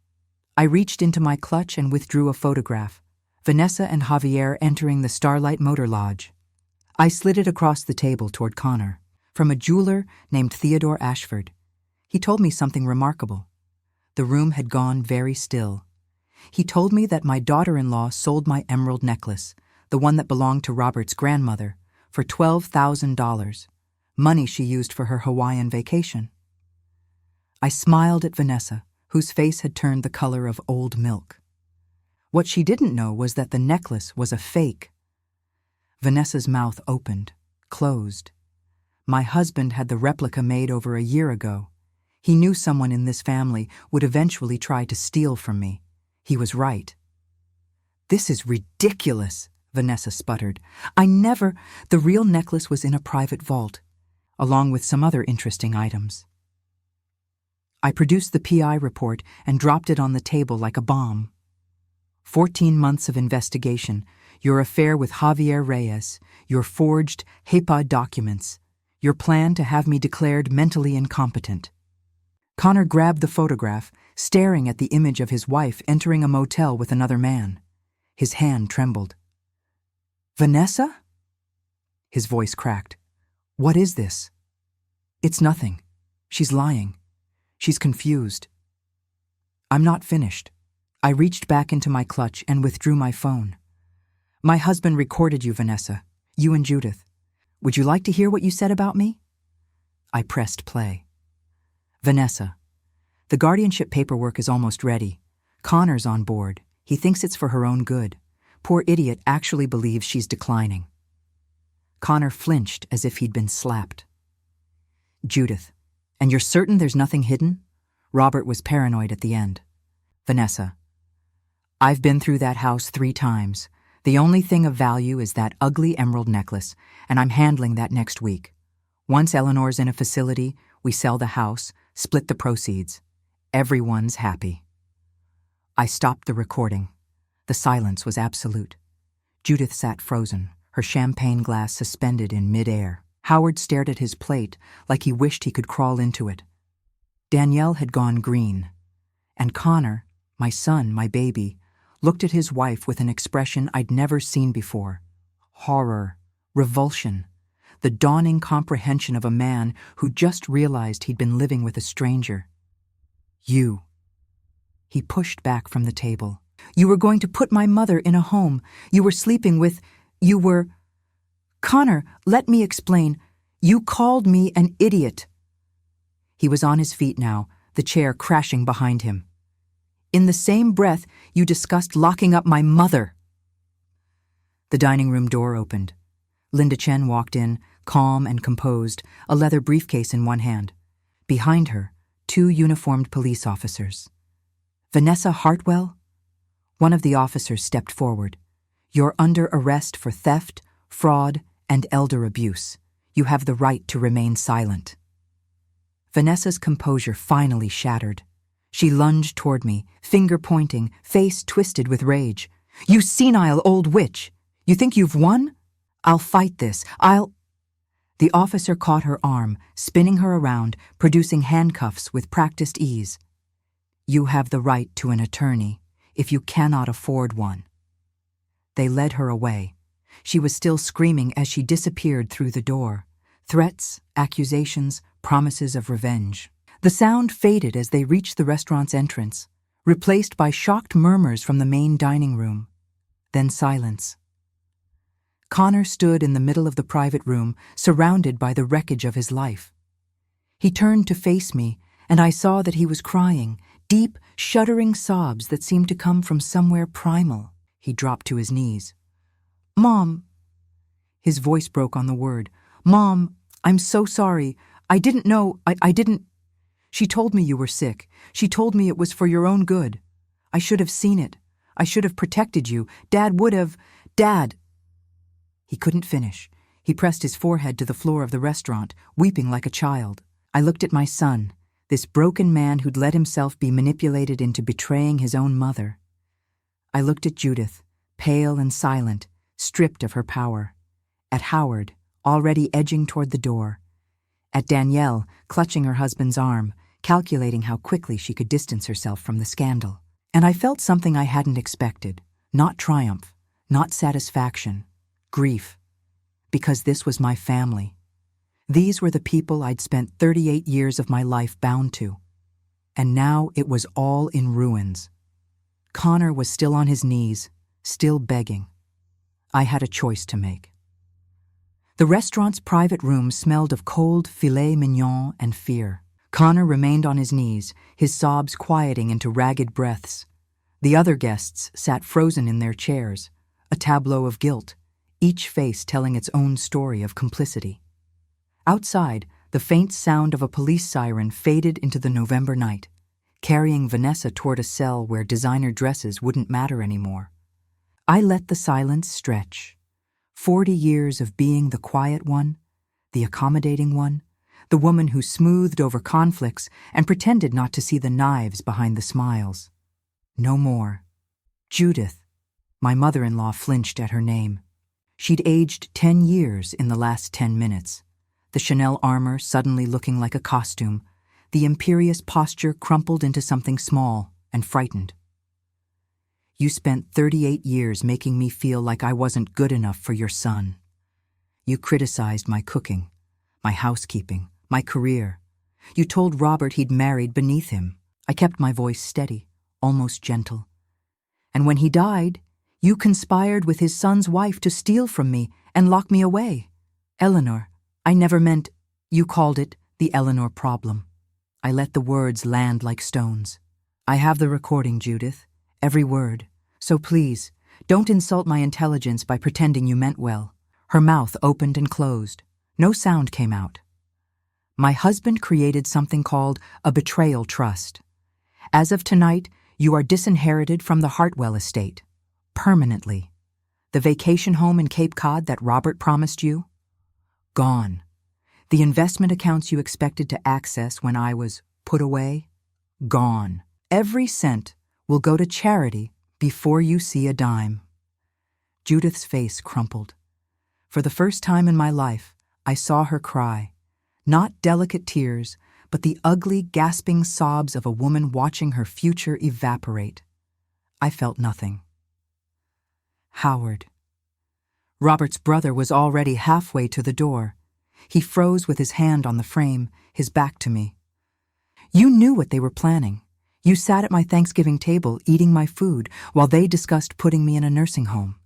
I reached into my clutch and withdrew a photograph. Vanessa and Javier entering the Starlight Motor Lodge. I slid it across the table toward Connor, from a jeweler named Theodore Ashford. He told me something remarkable. The room had gone very still. He told me that my daughter-in-law sold my emerald necklace, the one that belonged to Robert's grandmother, for $12,000, money she used for her Hawaiian vacation. I smiled at Vanessa, whose face had turned the color of old milk. What she didn't know was that the necklace was a fake. Vanessa's mouth opened, closed. My husband had the replica made over a year ago. He knew someone in this family would eventually try to steal from me. He was right. This is ridiculous, Vanessa sputtered. The real necklace was in a private vault, along with some other interesting items. I produced the PI report and dropped it on the table like a bomb. 14 months of investigation, your affair with Javier Reyes, your forged HEPA documents, your plan to have me declared mentally incompetent. Connor grabbed the photograph, staring at the image of his wife entering a motel with another man. His hand trembled. Vanessa? His voice cracked. What is this? It's nothing. She's lying. She's confused. I'm not finished. I reached back into my clutch and withdrew my phone. My husband recorded you, Vanessa. You and Judith. Would you like to hear what you said about me? I pressed play. Vanessa, the guardianship paperwork is almost ready. Connor's on board. He thinks it's for her own good. Poor idiot actually believes she's declining. Connor flinched as if he'd been slapped. Judith, and you're certain there's nothing hidden? Robert was paranoid at the end. Vanessa, I've been through that house 3 times. The only thing of value is that ugly emerald necklace, and I'm handling that next week. Once Eleanor's in a facility, we sell the house, split the proceeds. Everyone's happy. I stopped the recording. The silence was absolute. Judith sat frozen, her champagne glass suspended in mid-air. Howard stared at his plate like he wished he could crawl into it. Danielle had gone green. And Connor, my son, my baby, looked at his wife with an expression I'd never seen before. Horror, revulsion, the dawning comprehension of a man who just realized he'd been living with a stranger. You. He pushed back from the table. You were going to put my mother in a home. You were sleeping with... You were... Connor, let me explain. You called me an idiot. He was on his feet now, the chair crashing behind him. In the same breath, you discussed locking up my mother. The dining room door opened. Linda Chen walked in, calm and composed, a leather briefcase in one hand. Behind her, 2 uniformed police officers. Vanessa Hartwell? One of the officers stepped forward. You're under arrest for theft, fraud, and elder abuse. You have the right to remain silent. Vanessa's composure finally shattered. She lunged toward me, finger pointing, face twisted with rage. You senile old witch! You think you've won? I'll fight this. The officer caught her arm, spinning her around, producing handcuffs with practiced ease. You have the right to an attorney. if you cannot afford one." They led her away. She was still screaming as she disappeared through the door. Threats, accusations, promises of revenge. The sound faded as they reached the restaurant's entrance, replaced by shocked murmurs from the main dining room. Then silence. Connor stood in the middle of the private room, surrounded by the wreckage of his life. He turned to face me, and I saw that he was crying, deep, shuddering sobs that seemed to come from somewhere primal. He dropped to his knees. "Mom." His voice broke on the word. "Mom, I'm so sorry. I didn't know. I didn't. She told me you were sick. She told me it was for your own good. I should have seen it. I should have protected you. Dad would have. Dad." He couldn't finish. He pressed his forehead to the floor of the restaurant, weeping like a child. I looked at my son, this broken man who'd let himself be manipulated into betraying his own mother. I looked at Judith, pale and silent, stripped of her power. At Howard, already edging toward the door. At Danielle, clutching her husband's arm, calculating how quickly she could distance herself from the scandal. And I felt something I hadn't expected. Not triumph, not satisfaction. Grief. Because this was my family. These were the people I'd spent 38 years of my life bound to. And now it was all in ruins. Connor was still on his knees, still begging. I had a choice to make. The restaurant's private room smelled of cold filet mignon and fear. Connor remained on his knees, his sobs quieting into ragged breaths. The other guests sat frozen in their chairs, a tableau of guilt, each face telling its own story of complicity. Outside, the faint sound of a police siren faded into the November night, carrying Vanessa toward a cell where designer dresses wouldn't matter anymore. I let the silence stretch. 40 years of being the quiet one, the accommodating one, the woman who smoothed over conflicts and pretended not to see the knives behind the smiles. No more. Judith. My mother-in-law flinched at her name. She'd aged 10 years in the last 10 minutes. The Chanel armor suddenly looking like a costume, the imperious posture crumpled into something small and frightened. "You spent 38 years making me feel like I wasn't good enough for your son. You criticized my cooking, my housekeeping, my career. You told Robert he'd married beneath him. I kept my voice steady, almost gentle. And when he died, you conspired with his son's wife to steal from me and lock me away. Eleanor, I never meant, you called it, the Eleanor problem." I let the words land like stones. "I have the recording, Judith, every word. So please, don't insult my intelligence by pretending you meant well." Her mouth opened and closed. No sound came out. "My husband created something called a betrayal trust. As of tonight, you are disinherited from the Hartwell estate. Permanently. The vacation home in Cape Cod that Robert promised you? Gone. The investment accounts you expected to access when I was put away? Gone. Every cent will go to charity before you see a dime." Judith's face crumpled. For the first time in my life, I saw her cry. Not delicate tears, but the ugly, gasping sobs of a woman watching her future evaporate. I felt nothing. Howard. Robert's brother was already halfway to the door. He froze with his hand on the frame, his back to me. "You knew what they were planning. You sat at my Thanksgiving table eating my food while they discussed putting me in a nursing home.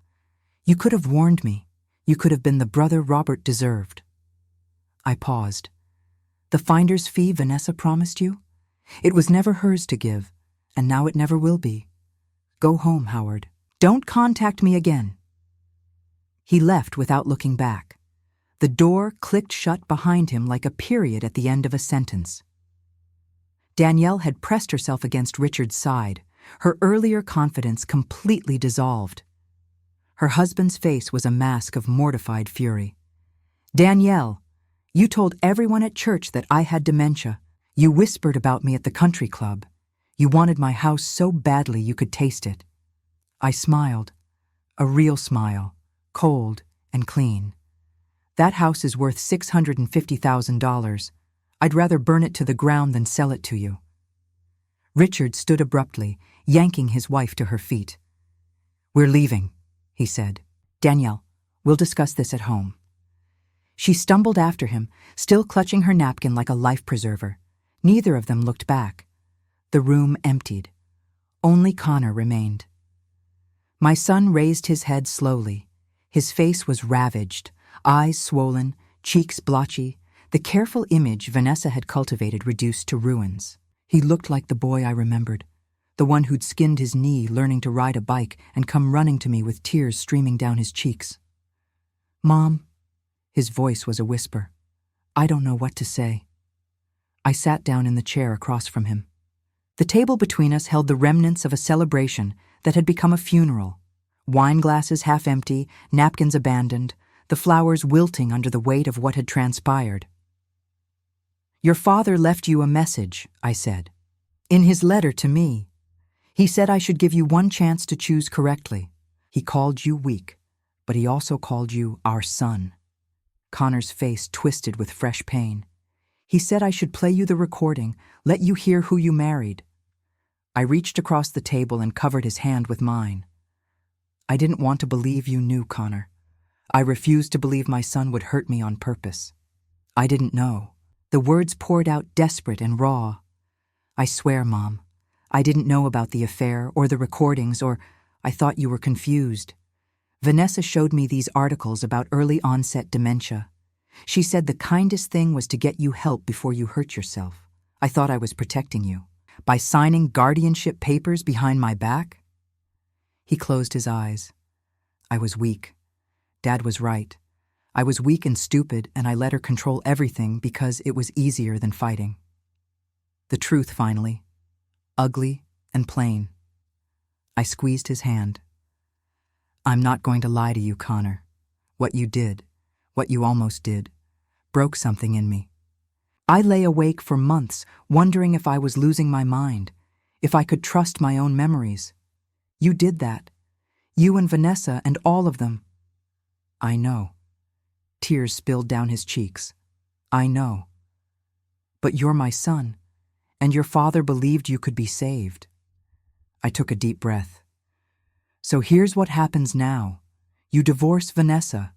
You could have warned me. You could have been the brother Robert deserved." I paused. "The finder's fee Vanessa promised you? It was never hers to give, and now it never will be. Go home, Howard. Don't contact me again." He left without looking back. The door clicked shut behind him like a period at the end of a sentence. Danielle had pressed herself against Richard's side, her earlier confidence completely dissolved. Her husband's face was a mask of mortified fury. "Danielle, you told everyone at church that I had dementia. You whispered about me at the country club. You wanted my house so badly you could taste it." I smiled. A real smile, cold and clean. "That house is worth $650,000. I'd rather burn it to the ground than sell it to you." Richard stood abruptly, yanking his wife to her feet. "We're leaving," he said. "Danielle, we'll discuss this at home." She stumbled after him, still clutching her napkin like a life preserver. Neither of them looked back. The room emptied. Only Connor remained. My son raised his head slowly. His face was ravaged, eyes swollen, cheeks blotchy, the careful image Vanessa had cultivated reduced to ruins. He looked like the boy I remembered, the one who'd skinned his knee learning to ride a bike and come running to me with tears streaming down his cheeks. "Mom," his voice was a whisper, "I don't know what to say." I sat down in the chair across from him. The table between us held the remnants of a celebration that had become a funeral. Wine glasses half empty, napkins abandoned, the flowers wilting under the weight of what had transpired. "Your father left you a message," I said. "In his letter to me. He said I should give you one chance to choose correctly. He called you weak, but he also called you our son." Connor's face twisted with fresh pain. "He said I should play you the recording, let you hear who you married." I reached across the table and covered his hand with mine. "I didn't want to believe you knew, Connor. I refused to believe my son would hurt me on purpose. I didn't know." The words poured out desperate and raw. "I swear, Mom, I didn't know about the affair or the recordings, or I thought you were confused. Vanessa showed me these articles about early onset dementia. She said the kindest thing was to get you help before you hurt yourself. I thought I was protecting you. By signing guardianship papers behind my back?" He closed his eyes. "I was weak. Dad was right. I was weak and stupid, and I let her control everything because it was easier than fighting." The truth, finally. Ugly and plain. I squeezed his hand. "I'm not going to lie to you, Connor. What you did, what you almost did, broke something in me. I lay awake for months, wondering if I was losing my mind, if I could trust my own memories. You did that. You and Vanessa and all of them." "I know." Tears spilled down his cheeks. "I know. But you're my son, and your father believed you could be saved." I took a deep breath. "So here's what happens now. You divorce Vanessa.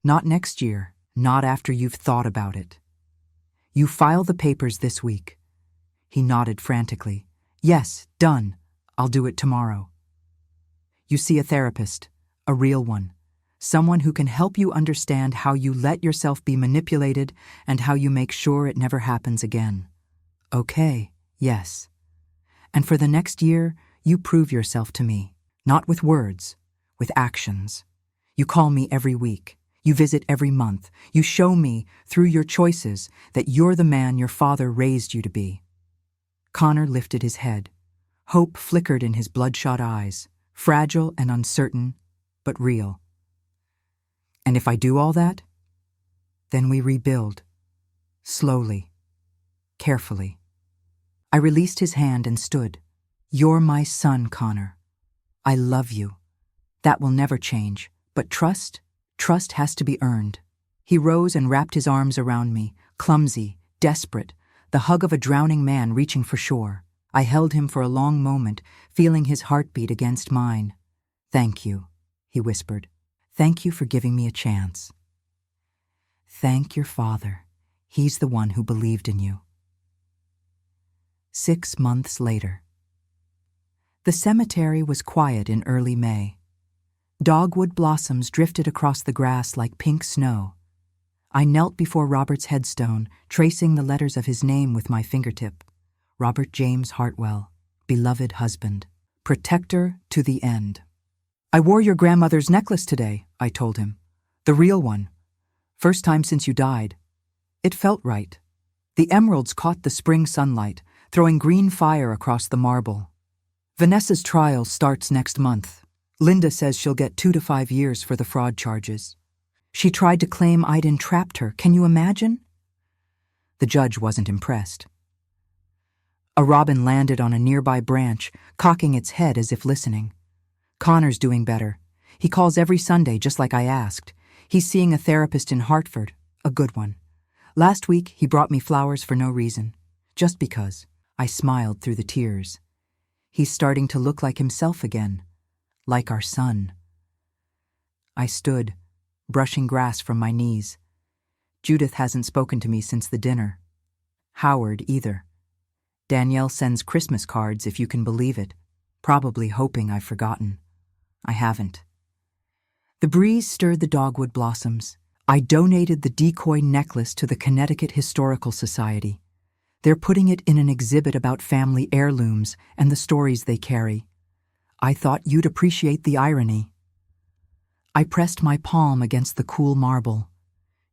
Not next year, not after you've thought about it. You file the papers this week." He nodded frantically. "Yes, done. I'll do it tomorrow. You see a therapist, a real one. Someone who can help you understand how you let yourself be manipulated and how you make sure it never happens again." "Okay, yes. And for the next year, you prove yourself to me, not with words, with actions. You call me every week. You visit every month. You show me, through your choices, that you're the man your father raised you to be." Connor lifted his head. Hope flickered in his bloodshot eyes, fragile and uncertain, but real. "And if I do all that? Then we rebuild. Slowly. Carefully." I released his hand and stood. "You're my son, Connor. I love you. That will never change. But trust has to be earned." He rose and wrapped his arms around me, clumsy, desperate, the hug of a drowning man reaching for shore. I held him for a long moment, feeling his heartbeat against mine. "Thank you," he whispered. "Thank you for giving me a chance. Thank your father. He's the one who believed in you." 6 months later. The cemetery was quiet in early May. Dogwood blossoms drifted across the grass like pink snow. I knelt before Robert's headstone, tracing the letters of his name with my fingertip. Robert James Hartwell, beloved husband, protector to the end. "I wore your grandmother's necklace today," I told him. "The real one. First time since you died. It felt right. The emeralds caught the spring sunlight, throwing green fire across the marble. Vanessa's trial starts next month. Linda says she'll get 2 to 5 years for the fraud charges. She tried to claim I'd entrapped her. Can you imagine?" The judge wasn't impressed. A robin landed on a nearby branch, cocking its head as if listening. "Connor's doing better. He calls every Sunday just like I asked. He's seeing a therapist in Hartford, a good one. Last week, he brought me flowers for no reason. Just because." I smiled through the tears. He's starting to look like himself again, like our son. I stood, brushing grass from my knees. Judith hasn't spoken to me since the dinner. Howard either. Danielle sends Christmas cards, if you can believe it, probably hoping I've forgotten. I haven't. The breeze stirred the dogwood blossoms. I donated the decoy necklace to the Connecticut Historical Society. They're putting it in an exhibit about family heirlooms and the stories they carry. I thought you'd appreciate the irony. I pressed my palm against the cool marble.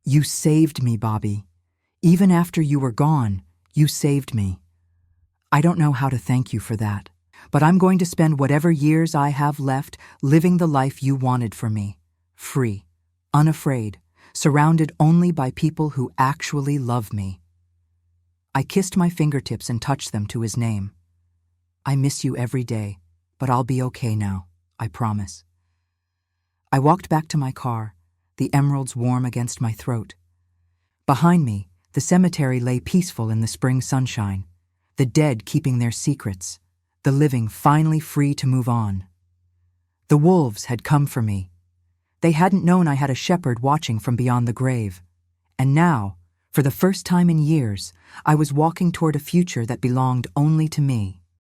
You saved me, Bobby. Even after you were gone, you saved me. I don't know how to thank you for that, but I'm going to spend whatever years I have left living the life you wanted for me. Free, unafraid, surrounded only by people who actually love me. I kissed my fingertips and touched them to his name. I miss you every day, but I'll be okay now, I promise. I walked back to my car, the emeralds warm against my throat. Behind me, the cemetery lay peaceful in the spring sunshine, the dead keeping their secrets, the living finally free to move on. The wolves had come for me. They hadn't known I had a shepherd watching from beyond the grave. And now, for the first time in years, I was walking toward a future that belonged only to me.